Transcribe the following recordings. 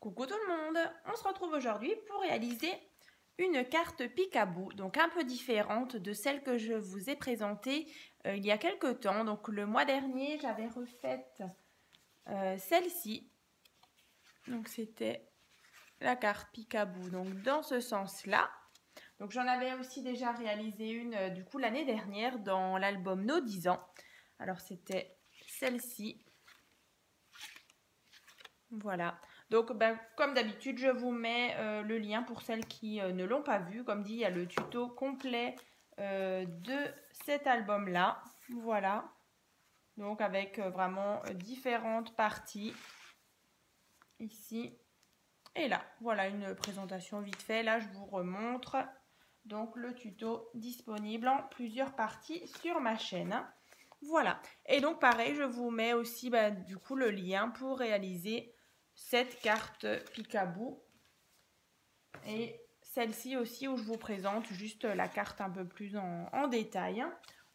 Coucou tout le monde, on se retrouve aujourd'hui pour réaliser une carte Peek-a-Boo, donc un peu différente de celle que je vous ai présentée il y a quelques temps. Donc le mois dernier, j'avais refaite celle-ci. Donc c'était la carte Peek-a-Boo, donc dans ce sens-là. Donc j'en avais aussi déjà réalisé une du coup l'année dernière dans l'album Nos 10 ans. Alors c'était celle-ci. Voilà. Donc, comme d'habitude, je vous mets le lien pour celles qui ne l'ont pas vu. Comme dit, il y a le tuto complet de cet album-là. Voilà. Donc, avec vraiment différentes parties. Ici et là. Voilà une présentation vite fait. Là, je vous remontre donc le tuto disponible en plusieurs parties sur ma chaîne. Voilà. Et donc, pareil, je vous mets aussi du coup le lien pour réaliser cette carte Peek-a-Boo et celle-ci aussi où je vous présente juste la carte un peu plus en détail.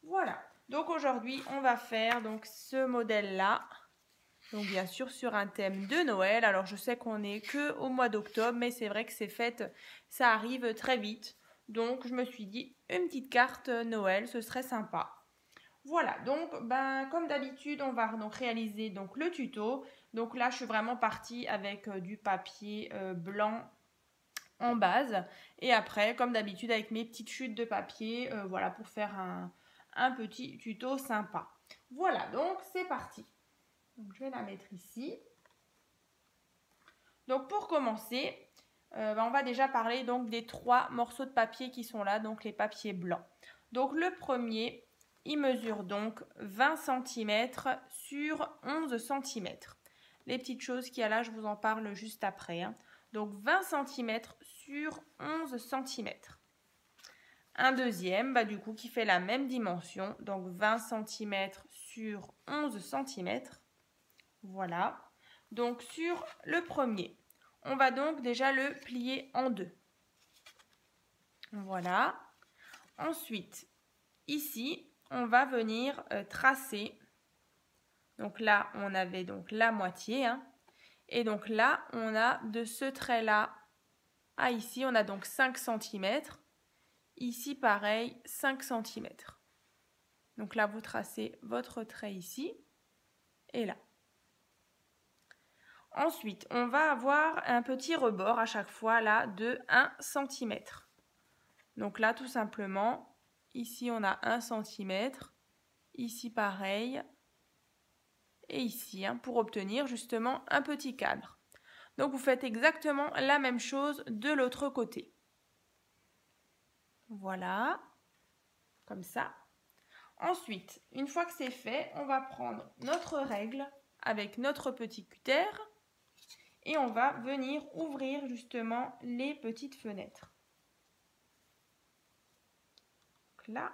Voilà. Donc aujourd'hui, on va faire donc ce modèle-là. Donc bien sûr sur un thème de Noël. Alors je sais qu'on n'est que au mois d'octobre, mais c'est vrai que ces fêtes, ça arrive très vite. Donc je me suis dit une petite carte Noël, ce serait sympa. Voilà, donc comme d'habitude, on va donc réaliser donc le tuto. Donc là, je suis vraiment partie avec du papier blanc en base. Et après, comme d'habitude, avec mes petites chutes de papier, voilà, pour faire un petit tuto sympa. Voilà, donc c'est parti. Donc, je vais la mettre ici. Donc pour commencer, on va déjà parler donc des 3 morceaux de papier qui sont là, donc les papiers blancs. Donc le premier, il mesure donc 20 cm sur 11 cm. Les petites choses qu'il y a là, je vous en parle juste après. Donc 20 cm sur 11 cm. Un deuxième, du coup, qui fait la même dimension, donc 20 cm sur 11 cm. Voilà. Donc sur le premier, on va donc déjà le plier en deux. Voilà. Ensuite, ici, on va venir tracer. Donc là, on avait donc la moitié. Et donc là, on a de ce trait-là à ici, on a donc 5 cm. Ici, pareil, 5 cm. Donc là, vous tracez votre trait ici et là. Ensuite, on va avoir un petit rebord à chaque fois là de 1 cm. Donc là, tout simplement, ici on a 1 cm, ici pareil, et ici, pour obtenir justement un petit cadre. Donc vous faites exactement la même chose de l'autre côté. Voilà, comme ça. Ensuite, une fois que c'est fait, on va prendre notre règle avec notre petit cutter et on va venir ouvrir justement les petites fenêtres. Donc là.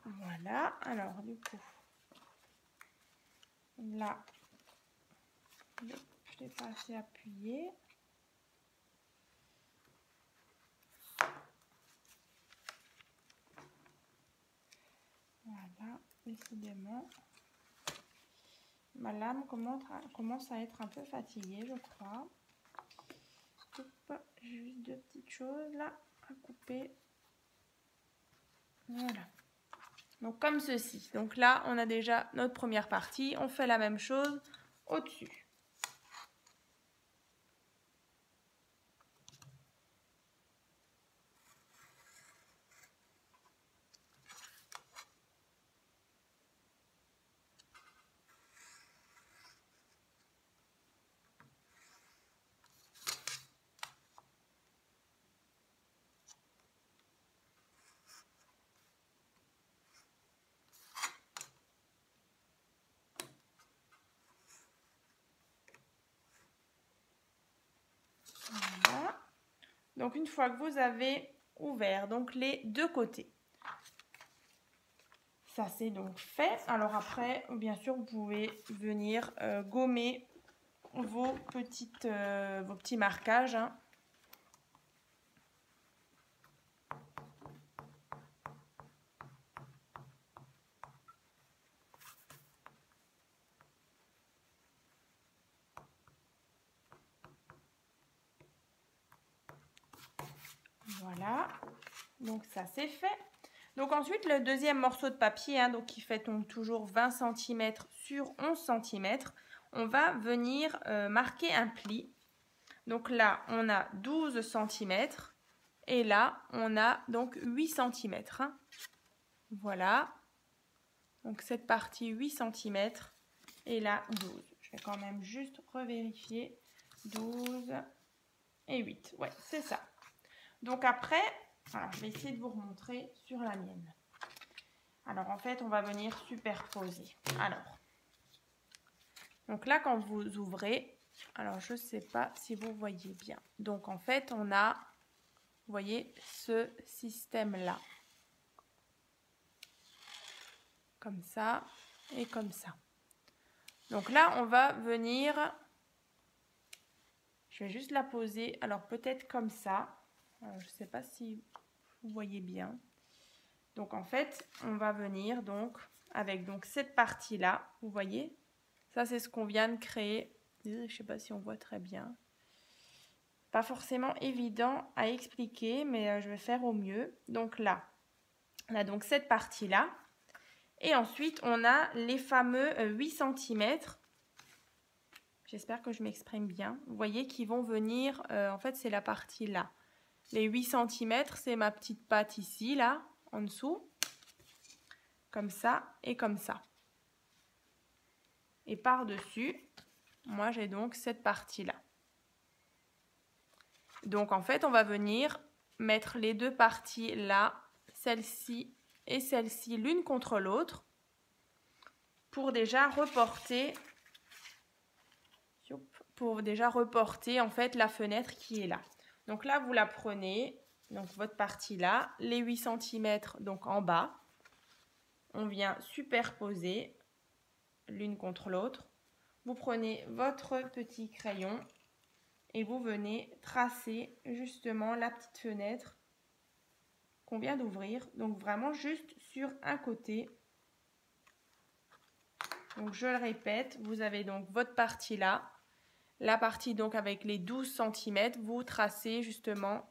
Voilà, alors du coup, là, je n'ai pas assez appuyé. Voilà, décidément, ma lame commence à être un peu fatiguée, je crois. Hop, juste 2 petites choses là à couper. Voilà. Donc comme ceci. Donc là, on a déjà notre première partie. On fait la même chose au-dessus. Donc une fois que vous avez ouvert donc les deux côtés, ça c'est donc fait. Alors après, bien sûr, vous pouvez venir gommer vos petits marquages, hein. Voilà, donc ça c'est fait. Donc ensuite, le deuxième morceau de papier, hein, donc qui fait donc toujours 20 cm sur 11 cm, on va venir marquer un pli. Donc là, on a 12 cm et là, on a donc 8 cm. Hein. Voilà, donc cette partie 8 cm et là 12. Je vais quand même juste revérifier. 12 et 8, ouais, c'est ça. Donc après, alors je vais essayer de vous remontrer sur la mienne. Alors en fait, on va venir superposer. Alors, donc là, quand vous ouvrez, alors je ne sais pas si vous voyez bien. Donc en fait, on a, vous voyez, ce système-là. Comme ça et comme ça. Donc là, on va venir, je vais juste la poser, alors peut-être comme ça. Alors, je ne sais pas si vous voyez bien. Donc en fait, on va venir donc avec donc cette partie-là, vous voyez, ça c'est ce qu'on vient de créer. Je ne sais pas si on voit très bien. Pas forcément évident à expliquer, mais je vais faire au mieux. Donc là, on a donc cette partie-là. Et ensuite, on a les fameux 8 cm. J'espère que je m'exprime bien. Vous voyez qui vont venir, en fait c'est la partie là. Les 8 cm, c'est ma petite patte ici, là, en dessous. Comme ça et comme ça. Et par-dessus, moi j'ai donc cette partie-là. Donc en fait, on va venir mettre les deux parties là, celle-ci et celle-ci l'une contre l'autre, pour déjà reporter en fait la fenêtre qui est là. Donc là, vous la prenez, donc votre partie là, les 8 cm donc en bas. On vient superposer l'une contre l'autre. Vous prenez votre petit crayon et vous venez tracer justement la petite fenêtre qu'on vient d'ouvrir. Donc vraiment juste sur un côté. Donc je le répète, vous avez donc votre partie là. La partie donc avec les 12 cm, vous tracez justement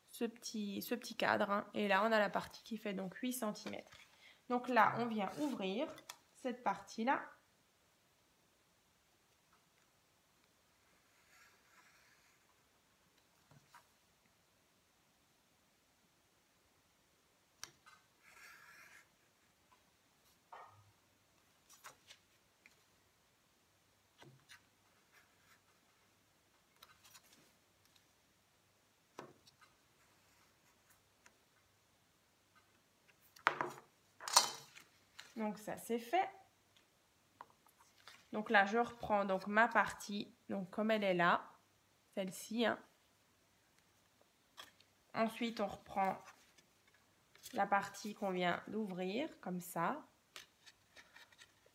ce petit cadre. Hein. Et là, on a la partie qui fait donc 8 cm. Donc là, on vient ouvrir cette partie-là. Donc ça, c'est fait. Donc là, je reprends donc ma partie, donc comme elle est là, celle-ci. Hein. Ensuite, on reprend la partie qu'on vient d'ouvrir, comme ça.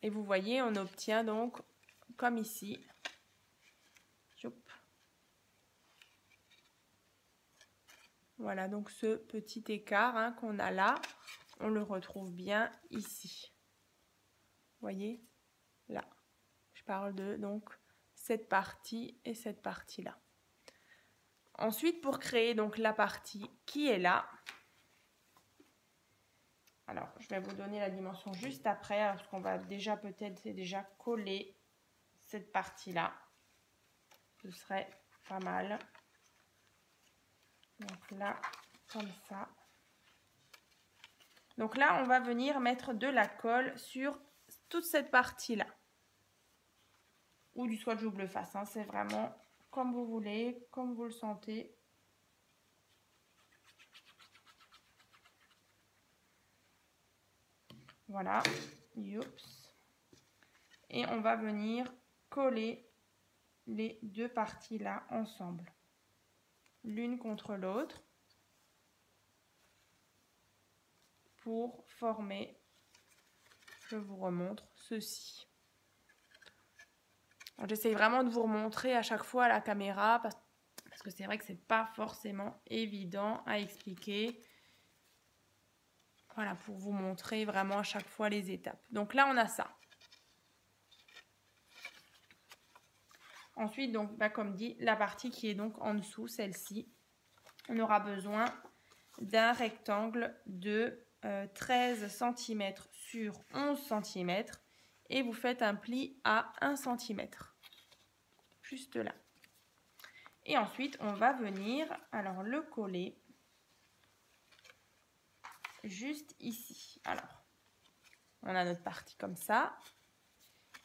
Et vous voyez, on obtient donc, comme ici, voilà, donc ce petit écart hein, qu'on a là, on le retrouve bien ici. Vous voyez, là. Je parle de donc cette partie et cette partie-là. Ensuite, pour créer donc la partie qui est là, alors je vais vous donner la dimension juste après, parce qu'on va déjà peut-être déjà coller cette partie-là. Ce serait pas mal. Donc là, comme ça. Donc là, on va venir mettre de la colle sur toute cette partie-là. Ou du swatch double face, hein, c'est vraiment comme vous voulez, comme vous le sentez. Voilà. Youps. Et on va venir coller les deux parties là ensemble. l'une contre l'autre pour former, je vous remontre ceci. J'essaye vraiment de vous remontrer à chaque fois à la caméra parce que c'est vrai que c'est pas forcément évident à expliquer. Voilà, pour vous montrer vraiment à chaque fois les étapes. Donc là, on a ça. Ensuite, donc, comme dit, la partie qui est donc en dessous, celle-ci, on aura besoin d'un rectangle de 13 cm sur 11 cm et vous faites un pli à 1 cm. Juste là. Et ensuite, on va venir alors le coller juste ici. Alors, on a notre partie comme ça.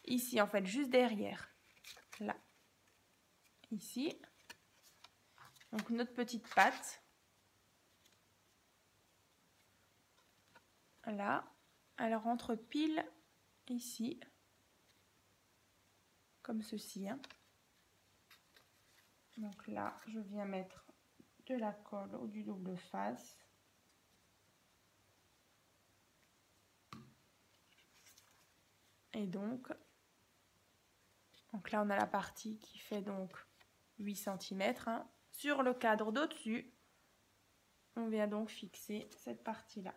Ici, en fait, juste derrière. Là. Ici. Donc, notre petite patte. Là. Elle rentre pile ici. Comme ceci. Hein. Donc là, je viens mettre de la colle ou du double face. Et donc là, on a la partie qui fait donc 8 cm. Hein. Sur le cadre d'au-dessus, on vient donc fixer cette partie-là.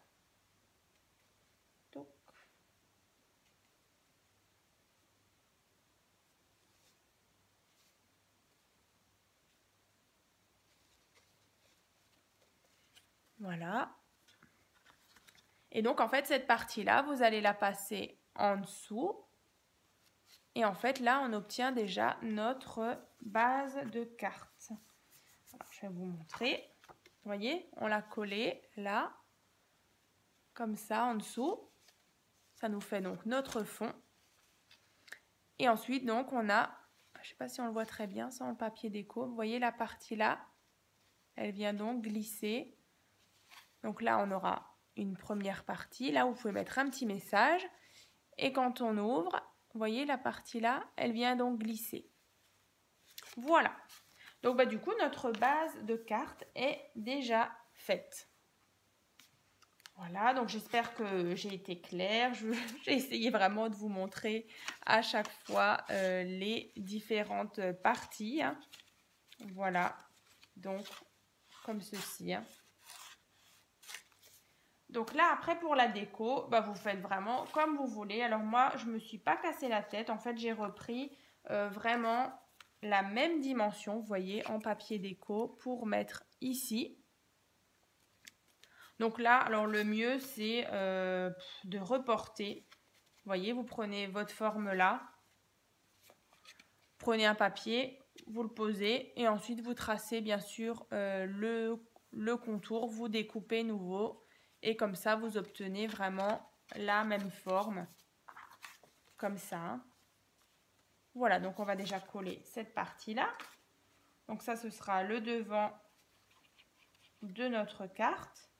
Voilà. Et donc, en fait, cette partie-là, vous allez la passer en dessous. Et en fait, là, on obtient déjà notre base de carte. Alors, je vais vous montrer. Vous voyez, on l'a collée là, comme ça, en dessous. Ça nous fait donc notre fond. Et ensuite, donc, on a, je ne sais pas si on le voit très bien sans le papier déco. Vous voyez, la partie là, elle vient donc glisser. Donc là, on aura une première partie. Là, vous pouvez mettre un petit message. Et quand on ouvre, vous voyez, la partie là, elle vient donc glisser. Voilà. Donc, du coup, notre base de carte est déjà faite. Voilà, donc j'espère que j'ai été claire. J'ai essayé vraiment de vous montrer à chaque fois les différentes parties. Hein. Voilà, donc comme ceci. Hein. Donc là, après, pour la déco, vous faites vraiment comme vous voulez. Alors moi, je ne me suis pas cassé la tête. En fait, j'ai repris vraiment la même dimension, vous voyez, en papier déco pour mettre ici. Donc là, alors le mieux, c'est de reporter. Vous voyez, vous prenez votre forme là. Prenez un papier, vous le posez et ensuite vous tracez bien sûr le contour. Vous découpez nouveau. Et comme ça, vous obtenez vraiment la même forme. Comme ça. Hein. Voilà, donc on va déjà coller cette partie-là. Donc ça, ce sera le devant de notre carte.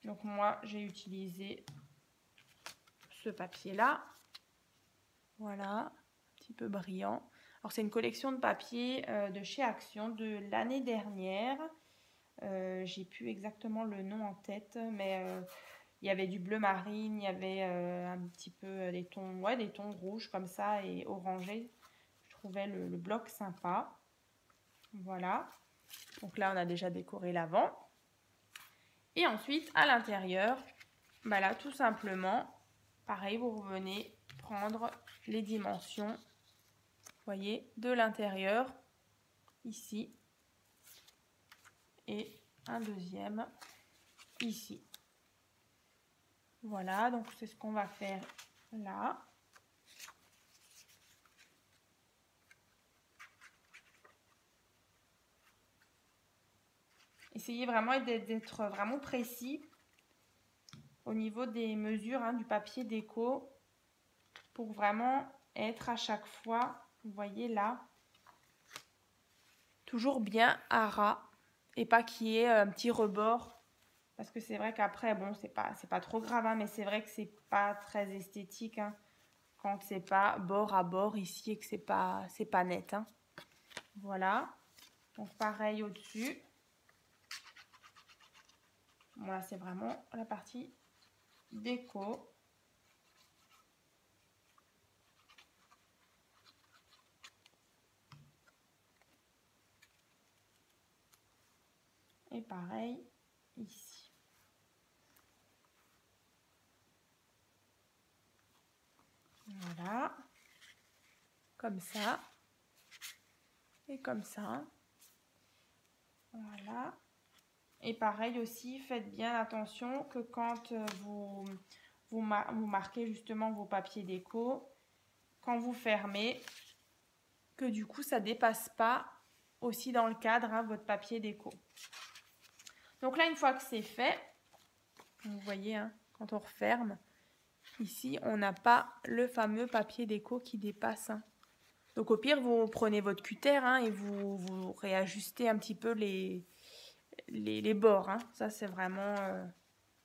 Donc moi, j'ai utilisé ce papier-là. Voilà, un petit peu brillant. Alors c'est une collection de papier de chez Action de l'année dernière. J'ai plus exactement le nom en tête, mais il y avait du bleu marine, il y avait un petit peu des tons rouges comme ça et orangés. Je trouvais le bloc sympa. Voilà. Donc là, on a déjà décoré l'avant. Et ensuite, à l'intérieur, là, tout simplement, pareil, vous revenez prendre les dimensions, vous voyez, de l'intérieur, ici. Et un deuxième ici. Voilà, donc c'est ce qu'on va faire là. Essayez vraiment d'être vraiment précis au niveau des mesures du papier déco pour vraiment être à chaque fois, vous voyez là, toujours bien à ras et pas qu'il y ait un petit rebord. Parce que c'est vrai qu'après, bon, c'est pas trop grave, mais c'est vrai que c'est pas très esthétique. quand c'est pas bord à bord ici et que c'est pas net. Hein. Voilà. Donc pareil au-dessus. Voilà, c'est vraiment la partie déco. Et pareil ici. Voilà. Comme ça. Et comme ça. Voilà. Et pareil aussi, faites bien attention que quand vous marquez justement vos papiers déco, quand vous fermez, que du coup ça ne dépasse pas aussi dans le cadre hein, votre papier déco. Donc là, une fois que c'est fait, vous voyez, hein, quand on referme, ici, on n'a pas le fameux papier déco qui dépasse. Hein. Donc au pire, vous prenez votre cutter hein, et vous réajustez un petit peu les bords. Hein. Ça, c'est vraiment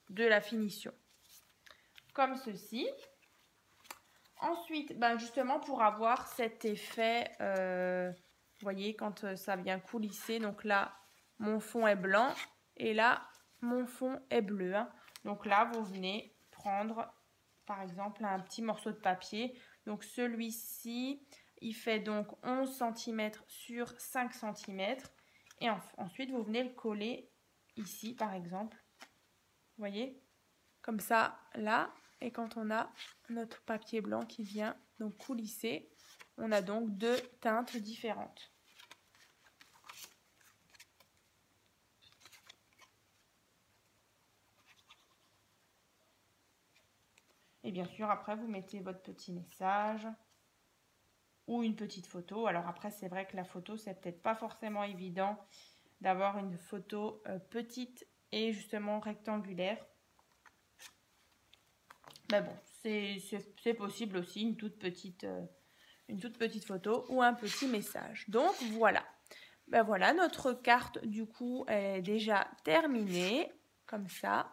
de la finition. Comme ceci. Ensuite, ben justement, pour avoir cet effet, vous voyez, quand ça vient coulisser, donc là, mon fond est blanc et là, mon fond est bleu. Hein. Donc là, vous venez prendre, par exemple, un petit morceau de papier. Donc celui-ci, il fait donc 11 cm sur 5 cm. Et ensuite, vous venez le coller ici, par exemple. Vous voyez? Comme ça, là. Et quand on a notre papier blanc qui vient donc coulisser, on a donc deux teintes différentes. Et bien sûr, après, vous mettez votre petit message ou une petite photo. Alors après, c'est vrai que la photo, c'est peut-être pas forcément évident d'avoir une photo petite et justement rectangulaire. Mais bon, c'est possible aussi, une toute petite photo ou un petit message. Donc voilà. Ben voilà, notre carte du coup est déjà terminée, comme ça.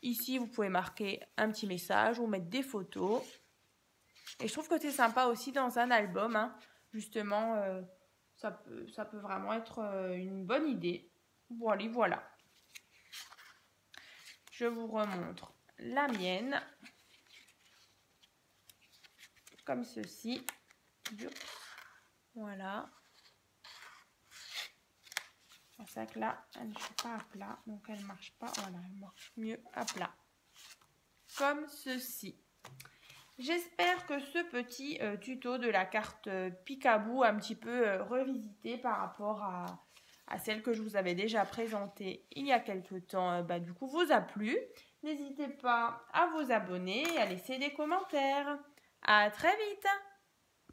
Ici, vous pouvez marquer un petit message ou mettre des photos. Et je trouve que c'est sympa aussi dans un album. Hein. Justement, ça peut vraiment être une bonne idée. Voilà. Je vous remontre la mienne. Comme ceci. Voilà. C'est ça que là, elle ne fait pas à plat, donc elle ne marche pas. Voilà, elle marche mieux à plat. Comme ceci. J'espère que ce petit tuto de la carte Picaboo, un petit peu revisité par rapport à celle que je vous avais déjà présentée il y a quelques temps, du coup vous a plu. N'hésitez pas à vous abonner et à laisser des commentaires. À très vite!